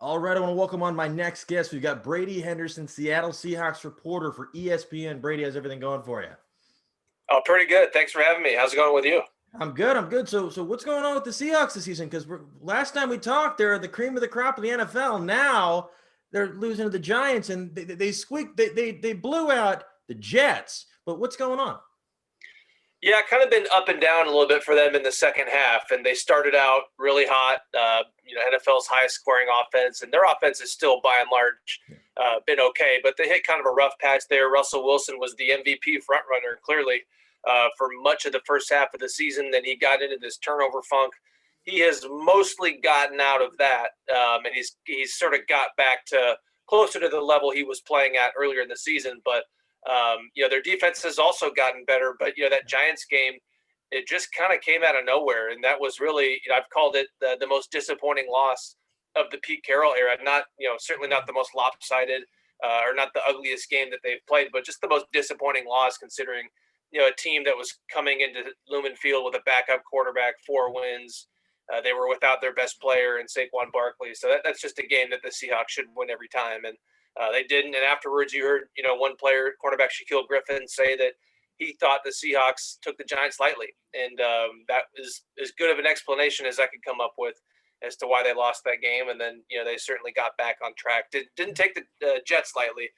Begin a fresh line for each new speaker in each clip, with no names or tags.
All right, I want to welcome on my next guest. We've got Brady Henderson, Seattle Seahawks reporter for ESPN. Brady, how's everything going for you?
Oh, pretty good. Thanks for having me. How's it going with you?
I'm good. I'm good. So what's going on with the Seahawks this season? Because last time we talked, they're the cream of the crop of the NFL. Now they're losing to the Giants, and they squeaked. They blew out the Jets. But what's going on?
Yeah, kind of been up and down a little bit for them in the second half, and they started out really hot. NFL's highest scoring offense, and their offense is still by and large been okay, but they hit kind of a rough patch there. Russell Wilson was the MVP frontrunner clearly for much of the first half of the season. Then he got into this turnover funk. He has mostly gotten out of that, and he's sort of got back to closer to the level he was playing at earlier in the season, but. Their defense has also gotten better, but that Giants game, it just kind of came out of nowhere, and that was really, I've called it the most disappointing loss of the Pete Carroll era. Not, certainly not the most lopsided or not the ugliest game that they've played, but just the most disappointing loss considering, a team that was coming into Lumen Field with a backup quarterback, 4 wins. They were without their best player in Saquon Barkley, so that's just a game that the Seahawks should win every time, and they didn't. And afterwards, you heard, one player, cornerback Shaquille Griffin, say that he thought the Seahawks took the Giants lightly. And that is as good of an explanation as I could come up with as to why they lost that game. And then, they certainly got back on track. Didn't take the Jets lightly.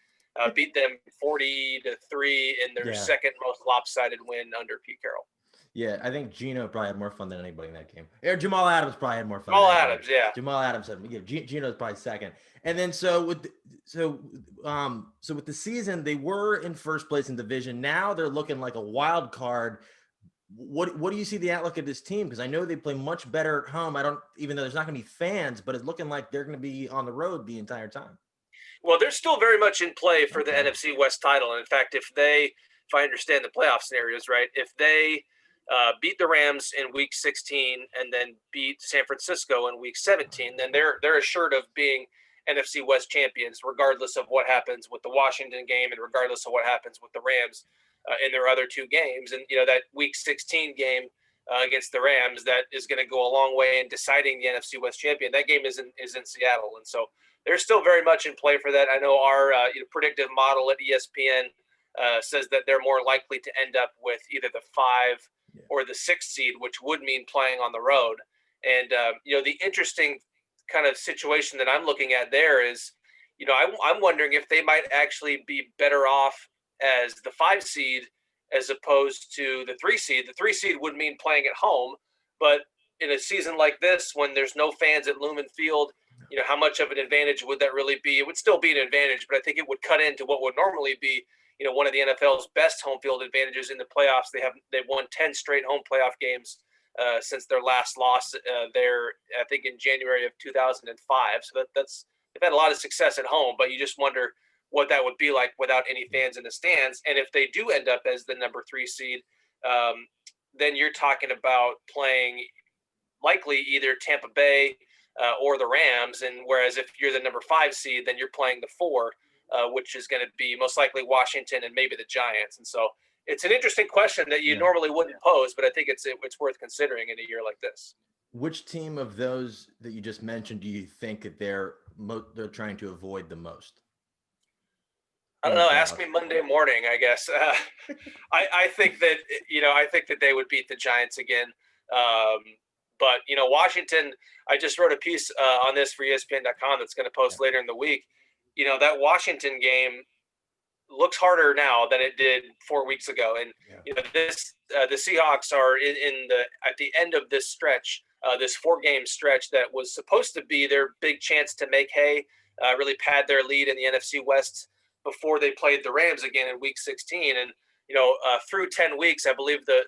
Beat them 40-3 in their second most lopsided win under Pete Carroll.
Yeah, I think Geno probably had more fun than anybody in that game. Or Jamal Adams probably had more fun.
Jamal Adams, yeah.
Jamal Adams had. Yeah, Geno's probably second. And then so with the season, they were in first place in division. Now they're looking like a wild card. What do you see the outlook of this team? Because I know they play much better at home. Even though there's not going to be fans, but it's looking like they're going to be on the road the entire time.
Well, they're still very much in play for the NFC West title. And in fact, if I understand the playoff scenarios right, if they beat the Rams in Week 16 and then beat San Francisco in Week 17, then they're assured of being NFC West champions, regardless of what happens with the Washington game and regardless of what happens with the Rams in their other 2 games. And that Week 16 game against the Rams, that is going to go a long way in deciding the NFC West champion. That game is in Seattle, and so they're still very much in play for that. I know our predictive model at ESPN says that they're more likely to end up with either the 5 or the 6th seed, which would mean playing on the road. And, the interesting kind of situation that I'm looking at there is, I'm wondering if they might actually be better off as the 5 seed as opposed to the 3 seed. The 3 seed would mean playing at home, but in a season like this, when there's no fans at Lumen Field, how much of an advantage would that really be? It would still be an advantage, but I think it would cut into what would normally be one of the NFL's best home field advantages in the playoffs. They've won 10 straight home playoff games since their last loss there, I think in January of 2005. So they've had a lot of success at home, but you just wonder what that would be like without any fans in the stands. And if they do end up as the number 3 seed, then you're talking about playing likely either Tampa Bay or the Rams. And whereas if you're the number 5 seed, then you're playing the 4. Which is going to be most likely Washington and maybe the Giants. And so it's an interesting question that you normally wouldn't pose, but I think it's worth considering in a year like this.
Which team of those that you just mentioned do you think that they're trying to avoid the most?
I don't know. Ask me Monday morning, I guess. I think that they would beat the Giants again. But Washington, I just wrote a piece on this for ESPN.com that's going to post later in the week. That Washington game looks harder now than it did 4 weeks ago. And, the Seahawks are at the end of this stretch, this 4-game stretch that was supposed to be their big chance to make hay, really pad their lead in the NFC West before they played the Rams again in Week 16. And, through 10 weeks, I believe the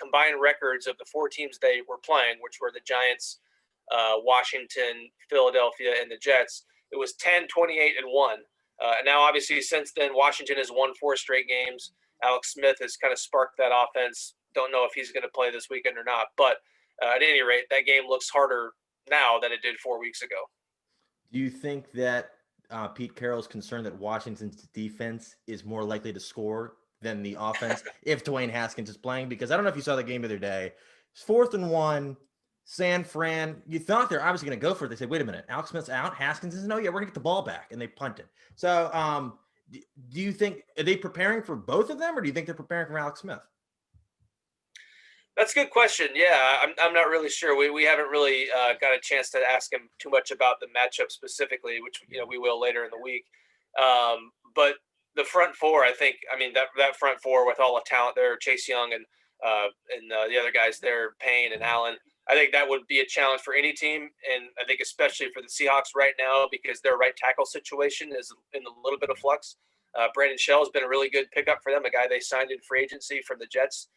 combined records of the 4 teams they were playing, which were the Giants, Washington, Philadelphia, and the Jets, it was 10, 28, and 1. And now, obviously, since then, Washington has won 4 straight games. Alex Smith has kind of sparked that offense. Don't know if he's going to play this weekend or not. But at any rate, that game looks harder now than it did 4 weeks ago.
Do you think that Pete Carroll's concerned that Washington's defense is more likely to score than the offense if Dwayne Haskins is playing? Because I don't know if you saw the game the other day. It's 4th and 1. San Fran, you thought they're obviously going to go for it. They said, wait a minute, Alex Smith's out. Haskins is no, yeah, we're going to get the ball back. And they punted. So do you think, are they preparing for both of them, or do you think they're preparing for Alex Smith?
That's a good question. Yeah, I'm not really sure. We haven't really got a chance to ask him too much about the matchup specifically, which we will later in the week. But the front four, I mean that front four with all the talent there, Chase Young and the other guys there, Payne and Allen. I think that would be a challenge for any team, and I think especially for the Seahawks right now because their right tackle situation is in a little bit of flux. Brandon Shell has been a really good pickup for them, a guy they signed in free agency from the Jets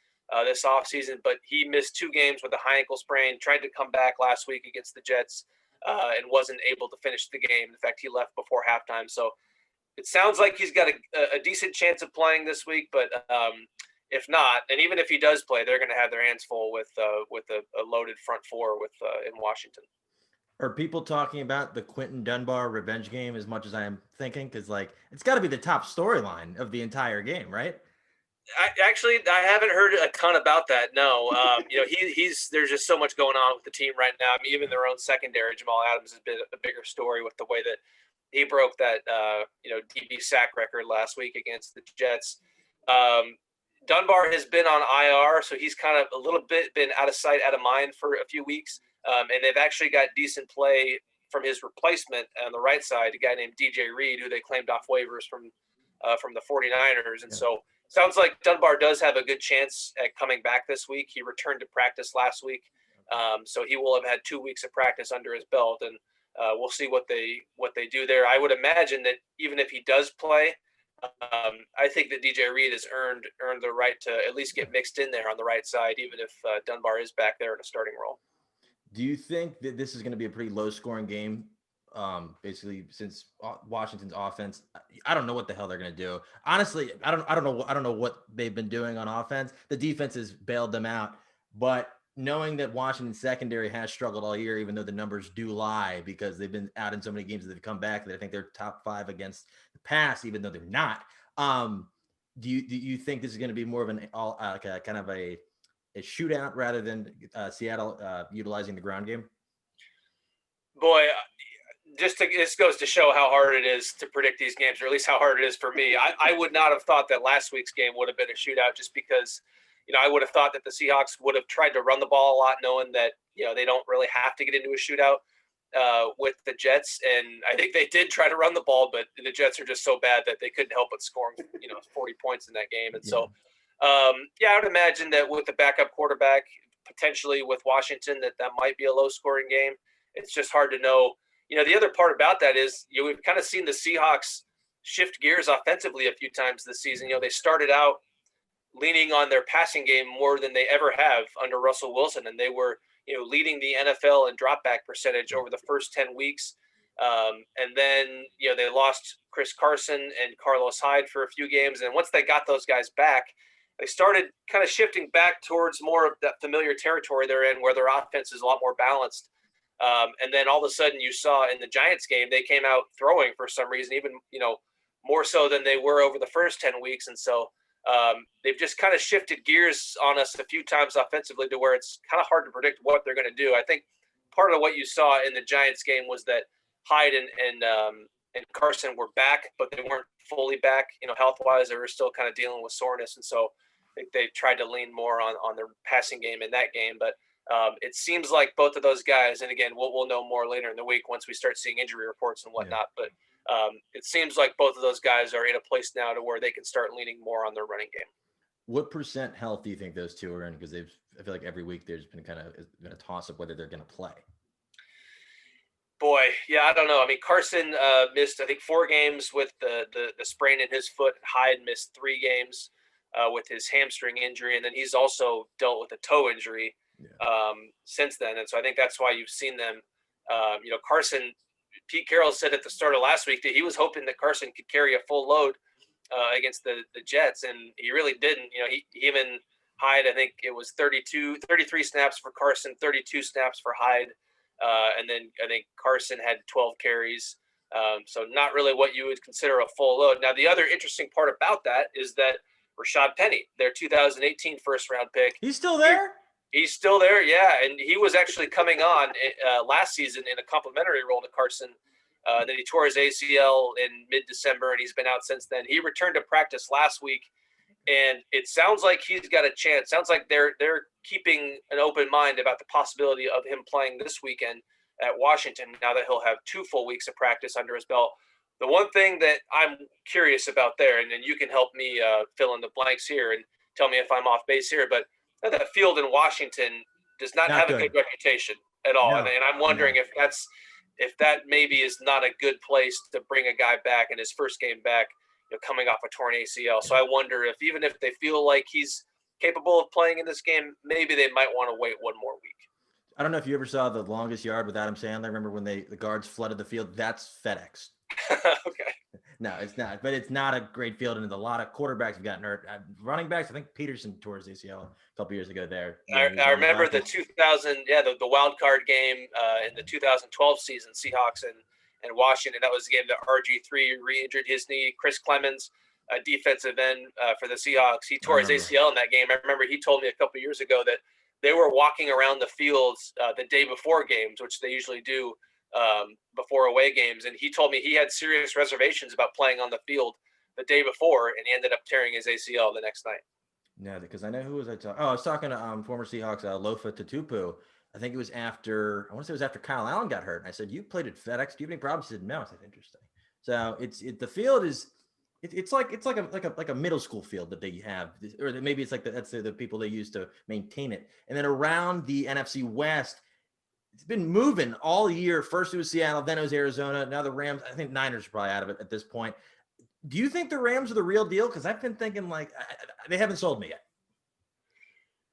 this offseason, but he missed 2 games with a high ankle sprain, tried to come back last week against the Jets and wasn't able to finish the game. In fact, he left before halftime. So it sounds like he's got a decent chance of playing this week, but if not, and even if he does play, they're going to have their hands full with a loaded front four in Washington.
Are people talking about the Quentin Dunbar revenge game as much as I am thinking? Because it's got to be the top storyline of the entire game, right?
I haven't heard a ton about that. No, he's there's just so much going on with the team right now. I mean, even their own secondary, Jamal Adams has been a bigger story with the way that he broke that DB sack record last week against the Jets. Dunbar has been on IR, so he's kind of a little bit been out of sight, out of mind for a few weeks. And they've actually got decent play from his replacement on the right side, a guy named DJ Reed, who they claimed off waivers from the 49ers. And so sounds like Dunbar does have a good chance at coming back this week. He returned to practice last week. So he will have had 2 weeks of practice under his belt, and we'll see what they do there. I would imagine that even if he does play, I think that DJ Reed has earned the right to at least get mixed in there on the right side, even if Dunbar is back there in a starting role.
Do you think that this is going to be a pretty low scoring game? Basically, since Washington's offense, I don't know what the hell they're going to do. Honestly, I don't know what they've been doing on offense. The defense has bailed them out, but knowing that Washington's secondary has struggled all year, even though the numbers do lie because they've been out in so many games that they've come back that I think they're top 5 against the pass, even though they're not. Do you think this is going to be more of an kind of a shootout rather than Seattle utilizing the ground game?
Boy, this goes to show how hard it is to predict these games, or at least how hard it is for me. I would not have thought that last week's game would have been a shootout just because, I would have thought that the Seahawks would have tried to run the ball a lot, knowing that, they don't really have to get into a shootout with the Jets. And I think they did try to run the ball, but the Jets are just so bad that they couldn't help but scoring, 40 points in that game. And so, I would imagine that with the backup quarterback, potentially with Washington, that might be a low scoring game. It's just hard to know. The other part about that is, we've kind of seen the Seahawks shift gears offensively a few times this season. They started out leaning on their passing game more than they ever have under Russell Wilson, and they were, leading the NFL in dropback percentage over the first 10 weeks. And then, they lost Chris Carson and Carlos Hyde for a few games. And once they got those guys back, they started kind of shifting back towards more of that familiar territory they're in, where their offense is a lot more balanced. And then all of a sudden you saw in the Giants game, they came out throwing for some reason, even, more so than they were over the first 10 weeks. And so they've just kind of shifted gears on us a few times offensively to where it's kind of hard to predict what they're going to do. I think part of what you saw in the Giants game was that Hyde and Carson were back, but they weren't fully back, health-wise. They were still kind of dealing with soreness. And so I think they tried to lean more on their passing game in that game. But it seems like both of those guys, and again, we'll know more later in the week once we start seeing injury reports and whatnot. Yeah. But it seems like both of those guys are in a place now to where they can start leaning more on their running game.
What % health do you think those two are in? Because I feel like every week there's been kind of been a toss up whether they're going to play.
Boy, yeah, I don't know. I mean, Carson missed, I think, 4 games with the sprain in his foot. Hyde missed 3 games with his hamstring injury, and then he's also dealt with a toe injury since then. And so I think that's why you've seen them. Carson, Pete Carroll said at the start of last week that he was hoping that Carson could carry a full load against the Jets, and he really didn't. He even Hyde, I think it was 33 snaps for Carson, 32 snaps for Hyde. And then I think Carson had 12 carries. So not really what you would consider a full load. Now, the other interesting part about that is that Rashad Penny, their 2018 first round pick.
He's still there?
He's still there, yeah, and he was actually coming on last season in a complimentary role to Carson. Then he tore his ACL in mid-December, and he's been out since then. He returned to practice last week, and it sounds like he's got a chance. Sounds like they're keeping an open mind about the possibility of him playing this weekend at Washington. Now that he'll have 2 full weeks of practice under his belt. The one thing that I'm curious about there, and then you can help me fill in the blanks here and tell me if I'm off base here, but that field in Washington does not have a good reputation at all.
No,
and I'm wondering if that maybe is not a good place to bring a guy back in his first game back, coming off a torn ACL. So I wonder if even if they feel like he's capable of playing in this game, maybe they might want to wait one more week.
I don't know if you ever saw The Longest Yard with Adam Sandler. Remember when the guards flooded the field? That's FedEx.
Okay.
No, it's not. But it's not a great field, and a lot of quarterbacks have gotten hurt. Running backs, I think Peterson tore his ACL a couple years ago there.
I remember the 2000, the wild card game in the 2012 season, Seahawks and Washington. That was the game that RG3 re-injured his knee. Chris Clemens, a defensive end for the Seahawks, he tore his ACL in that game. I remember he told me a couple years ago that they were walking around the fields the day before games, which they usually do before away games. And he told me he had serious reservations about playing on the field the day before, and he ended up tearing his ACL the next night.
No, because I know who was I talking? Oh, I was talking to former Seahawks Lofa Tatupu. I think it was after Kyle Allen got hurt. And I said, "You played at FedEx. Do you have any problems?" He said, "No." I said, "Interesting." So the field is it's like a middle school field that they have, or maybe it's like that's the people they use to maintain it. And then around the NFC West, it's been moving all year. First it was Seattle, then it was Arizona. Now the Rams. I think Niners are probably out of it at this point. Do you think the Rams are the real deal? Because I've been thinking they haven't sold me yet.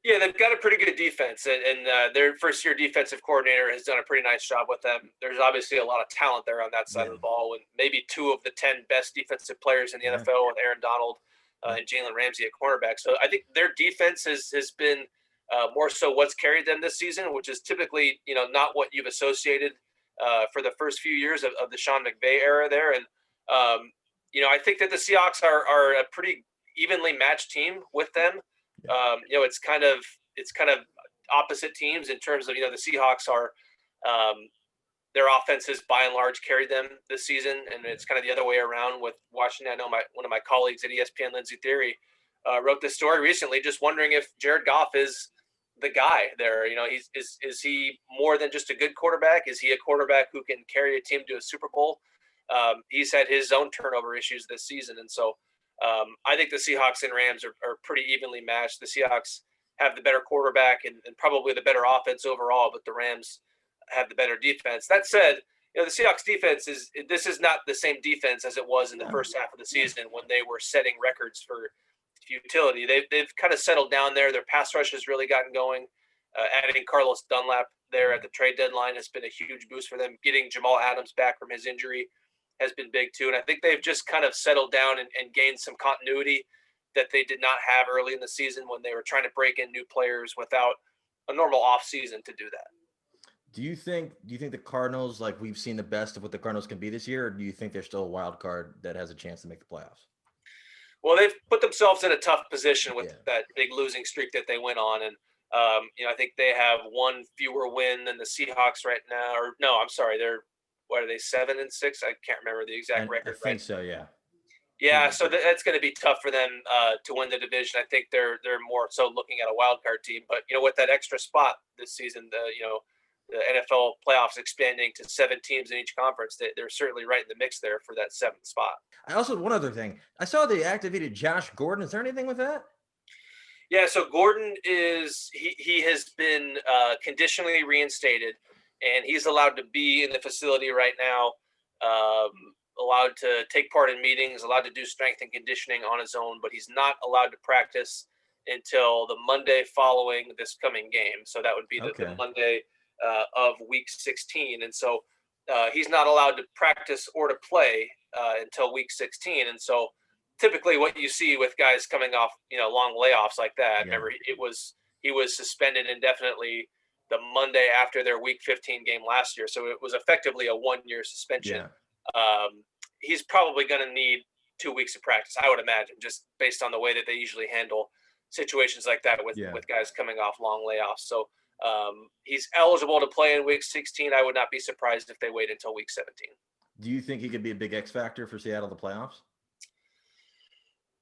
Yeah, they've got a pretty good defense, and their first-year defensive coordinator has done a pretty nice job with them. There's obviously a lot of talent there on that side of the ball, and maybe 2 of the 10 best defensive players in the NFL with Aaron Donald and Jalen Ramsey at cornerback. So I think their defense has been more so what's carried them this season, which is typically not what you've associated for the first few years of the Sean McVay era there. And I think that the Seahawks are a pretty evenly matched team with them. It's kind of opposite teams in terms of, the Seahawks are, their offenses by and large carried them this season. And it's kind of the other way around with Washington. I know one of my colleagues at ESPN, Lindsey Theory, wrote this story recently, just wondering if Jared Goff is the guy there. Is he more than just a good quarterback? Is he a quarterback who can carry a team to a Super Bowl? He's had his own turnover issues this season. And so, I think the Seahawks and Rams are pretty evenly matched. The Seahawks have the better quarterback and probably the better offense overall, but the Rams have the better defense. That said, the Seahawks defense this is not the same defense as it was in the first half of the season when they were setting records for futility. They've kind of settled down there. Their pass rush has really gotten going. Adding Carlos Dunlap there at the trade deadline has been a huge boost for them. Getting Jamal Adams back from his injury has been big too. And I think they've just kind of settled down and gained some continuity that they did not have early in the season when they were trying to break in new players without a normal off season to do that.
Do you think the Cardinals, like we've seen the best of what the Cardinals can be this year, or do you think they're still a wild card that has a chance to make the playoffs?
Well, they've put themselves in a tough position with that big losing streak that they went on. And, I think they have 1 fewer win than the Seahawks right now. Or no, I'm sorry. What are they, 7-6? I can't remember the exact record.
I think so, yeah.
Yeah, so that's going to be tough for them to win the division. I think they're more so looking at a wild card team. But with that extra spot this season, the NFL playoffs expanding to 7 teams in each conference, they're certainly right in the mix there for that 7th spot.
I also one other thing. I saw they activated Josh Gordon. Is there anything with that?
Yeah, so Gordon he has been conditionally reinstated. And he's allowed to be in the facility right now, allowed to take part in meetings, allowed to do strength and conditioning on his own, but he's not allowed to practice until the Monday following this coming game. So that would be the Monday of week 16. And so he's not allowed to practice or to play until week 16. And so typically what you see with guys coming off, long layoffs like that, remember he was suspended indefinitely the Monday after their week 15 game last year. So it was effectively a 1-year suspension. Yeah. He's probably going to need 2 weeks of practice, I would imagine, just based on the way that they usually handle situations like that with
Yeah.
guys coming off long layoffs. So he's eligible to play in week 16. I would not be surprised if they wait until week 17.
Do you think he could be a big X factor for Seattle the playoffs?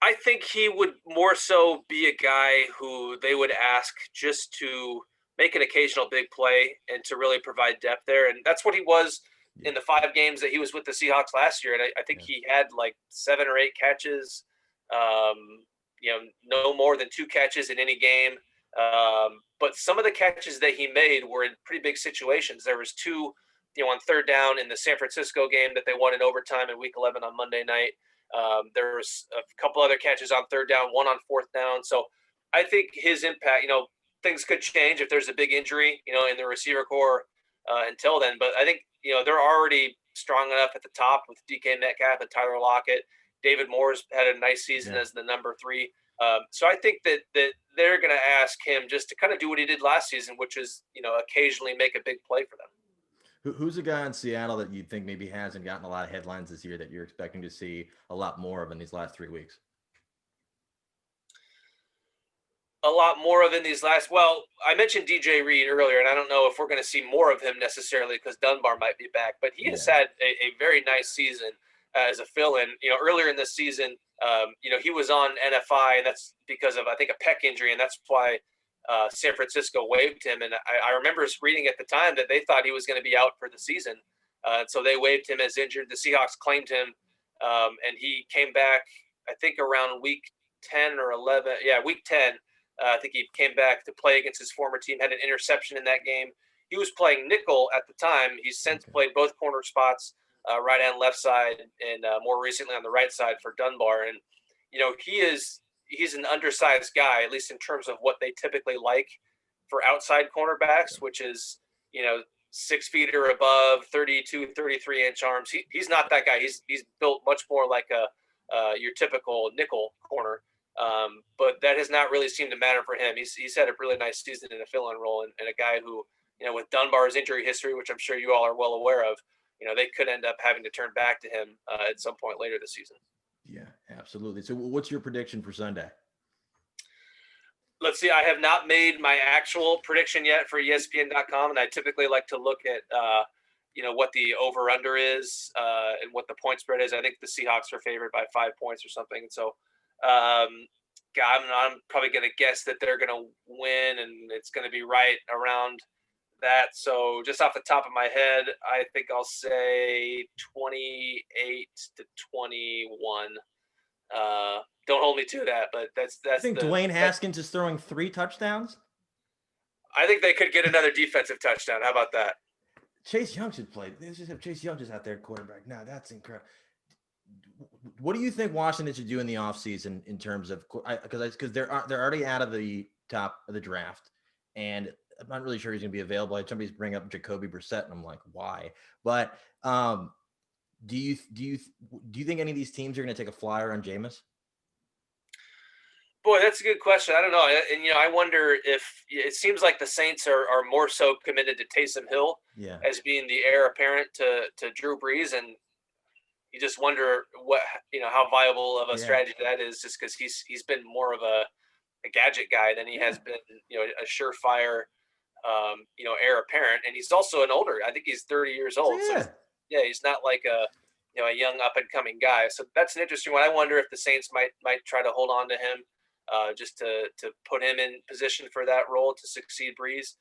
I think he would more so be a guy who they would ask just to make an occasional big play and to really provide depth there. And that's what he was in the 5 games that he was with the Seahawks last year. And I think he had like 7 or 8 catches, no more than 2 catches in any game. But some of the catches that he made were in pretty big situations. There was 2, on third down in the San Francisco game that they won in overtime in week 11 on Monday night. There was a couple other catches on third down, 1 on fourth down. So I think his impact, things could change if there's a big injury, in the receiver core until then. But I think, they're already strong enough at the top with DK Metcalf and Tyler Lockett. David Moore's had a nice season as the number 3. So I think that they're going to ask him just to kind of do what he did last season, which is, occasionally make a big play for them.
Who's a guy in Seattle that you think maybe hasn't gotten a lot of headlines this year that you're expecting to see a lot more of in these last 3 weeks?
A lot more of in these well, I mentioned DJ Reed earlier, and I don't know if we're going to see more of him necessarily because Dunbar might be back, but he has had a very nice season as a fill-in. Earlier in this season, he was on NFI, and that's because of, I think, a pec injury, and that's why San Francisco waived him. And I remember reading at the time that they thought he was going to be out for the season. So they waived him as injured. The Seahawks claimed him, and he came back, I think, around week 10 or 11. Yeah, week 10. I think he came back to play against his former team, had an interception in that game. He was playing nickel at the time. He's since played both corner spots, right and left side, and more recently on the right side for Dunbar. And, he's an undersized guy, at least in terms of what they typically like for outside cornerbacks, which is, 6 feet or above, 32, 33-inch arms. He's not that guy. He's built much more like your typical nickel corner. But that has not really seemed to matter for him. He's had a really nice season in a fill-in role, and a guy who, with Dunbar's injury history, which I'm sure you all are well aware of, they could end up having to turn back to him at some point later this season.
Yeah, absolutely. So what's your prediction for Sunday?
Let's see. I have not made my actual prediction yet for ESPN.com, and I typically like to look at, what the over-under is and what the point spread is. I think the Seahawks are favored by 5 points or something. And so I'm probably going to guess that they're going to win, and it's going to be right around that. So just off the top of my head, I think I'll say 28-21. Don't hold me to that, but that's.
I think Dwayne Haskins is throwing 3 touchdowns.
I think they could get another defensive touchdown. How about that?
Chase Young should play. They just have Chase Young just out there at quarterback. Now that's incredible. What do you think Washington should do in the offseason in terms of because they're already out of the top of the draft, and I'm not really sure he's going to be available. I had somebody's bring up Jacoby Brissett, and I'm like, why? But do you think any of these teams are going to take a flyer on Jameis?
Boy, that's a good question. I don't know. And, I wonder if it seems like the Saints are more so committed to Taysom Hill as being the heir apparent to Drew Brees. And you just wonder how viable of a strategy that is, just because he's been more of a gadget guy than he has been, a surefire, heir apparent. And he's also an older, I think he's 30 years old. So he's not like a young up and coming guy. So that's an interesting one. I wonder if the Saints might try to hold on to him. Just to put him in position for that role to succeed Brees.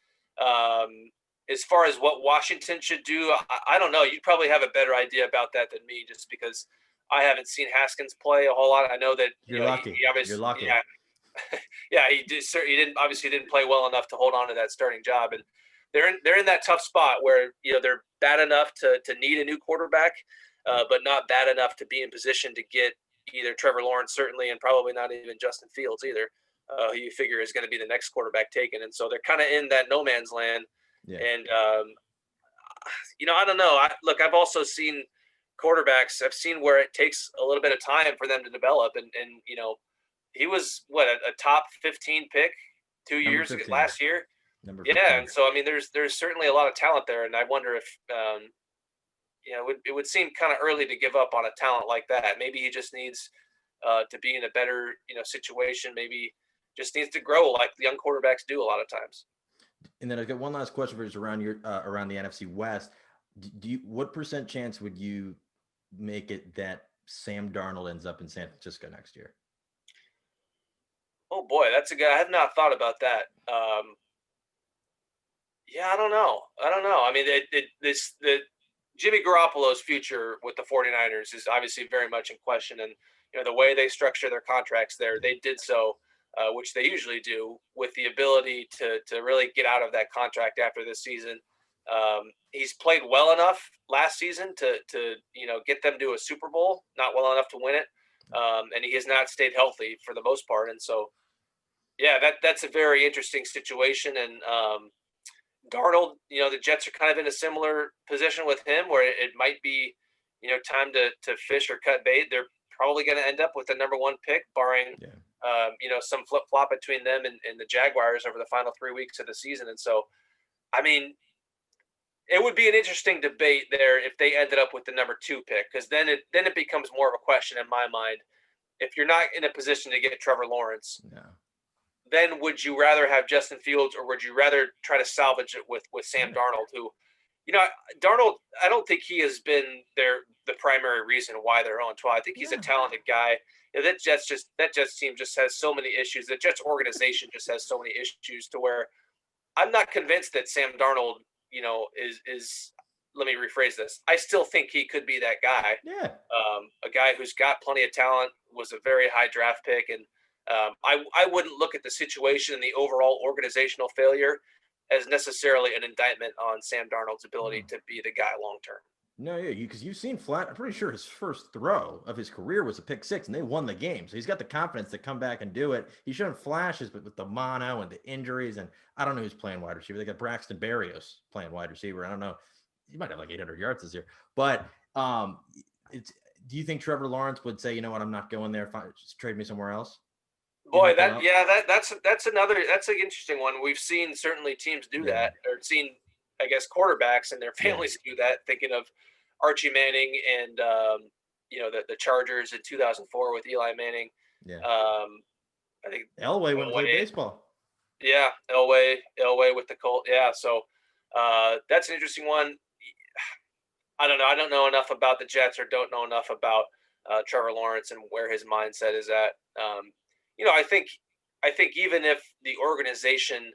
As far as what Washington should do, I don't know. You probably have a better idea about that than me, just because I haven't seen Haskins play a whole lot. I know that
you're lucky.
He obviously,
you're lucky.
Yeah, yeah. He didn't play well enough to hold on to that starting job, and they're in that tough spot where they're bad enough to need a new quarterback, but not bad enough to be in position to get either Trevor Lawrence, certainly, and probably not even Justin Fields either, who you figure is going to be the next quarterback taken. And so they're kind of in that no man's land. Yeah. And, I don't know. I've also seen quarterbacks. I've seen where it takes a little bit of time for them to develop. And he was, a top 15 pick 2 years ago, last year?
Number 15.
Yeah, and so, there's certainly a lot of talent there. And I wonder if it would seem kind of early to give up on a talent like that. Maybe he just needs to be in a better, situation. Maybe just needs to grow like the young quarterbacks do a lot of times.
And then I've got one last question for you around around the NFC West. What percent chance would you make it that Sam Darnold ends up in San Francisco next year?
Oh boy, that's a guy I have not thought about that. Yeah, I don't know. I mean, the Jimmy Garoppolo's future with the 49ers is obviously very much in question, and the way they structure their contracts there, they did so, which they usually do, with the ability to really get out of that contract after this season. He's played well enough last season to get them to a Super Bowl, not well enough to win it, and he has not stayed healthy for the most part, and so yeah, that's a very interesting situation, and Darnold, the Jets are kind of in a similar position with him where it might be, time to fish or cut bait. They're probably going to end up with the number one pick, barring, some flip flop between them and the Jaguars over the final 3 weeks of the season. And so, I mean, it would be an interesting debate there if they ended up with the number 2 pick, because then it becomes more of a question in my mind. If you're not in a position to get Trevor Lawrence, then would you rather have Justin Fields, or would you rather try to salvage it with Sam Darnold, who, Darnold, I don't think he has been the primary reason why they're 0-12. I think he's a talented guy. That Jets team just has so many issues. The Jets organization just has so many issues to where I'm not convinced that Sam Darnold, is let me rephrase this. I still think he could be that guy.
Yeah.
A guy who's got plenty of talent, was a very high draft pick, and I wouldn't look at the situation and the overall organizational failure as necessarily an indictment on Sam Darnold's ability to be the guy long term.
No, yeah, because you've seen flat. I'm pretty sure his first throw of his career was a pick six, and they won the game. So he's got the confidence to come back and do it. He's shown flashes, but with the mono and the injuries, and I don't know who's playing wide receiver. They got Braxton Berrios playing wide receiver. I don't know. He might have like 800 yards this year, but do you think Trevor Lawrence would say, you know what, I'm not going there. Just trade me somewhere else?
Boy, that's an interesting one. We've seen certainly teams do that, or seen, I guess, quarterbacks and their families do that. Thinking of Archie Manning and the Chargers in 2004 with Eli Manning.
Yeah.
I think
Elway went to play baseball.
Yeah, Elway with the Colt. Yeah, so that's an interesting one. I don't know. I don't know enough about the Jets, or don't know enough about Trevor Lawrence and where his mindset is at. I think even if the organization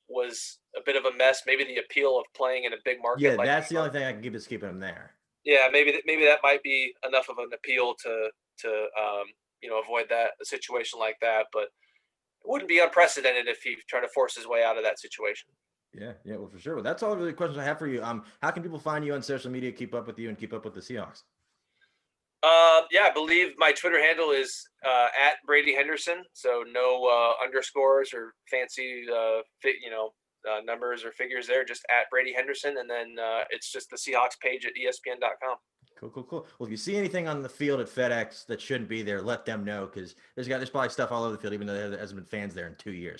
was a bit of a mess, maybe the appeal of playing in a big market.
Yeah, that's the only thing I can give is keeping him there.
Yeah, maybe that might be enough of an appeal to avoid a situation like that. But it wouldn't be unprecedented if he tried to force his way out of that situation.
Yeah, well, for sure. Well, that's all the questions I have for you. How can people find you on social media, keep up with you, and keep up with the Seahawks?
I believe my Twitter handle is at Brady Henderson. So no underscores or fancy numbers or figures there. Just at Brady Henderson, and then it's just the Seahawks page at ESPN.com.
Cool. Well, if you see anything on the field at FedEx that shouldn't be there, let them know, because there's probably stuff all over the field, even though there hasn't been fans there in 2 years.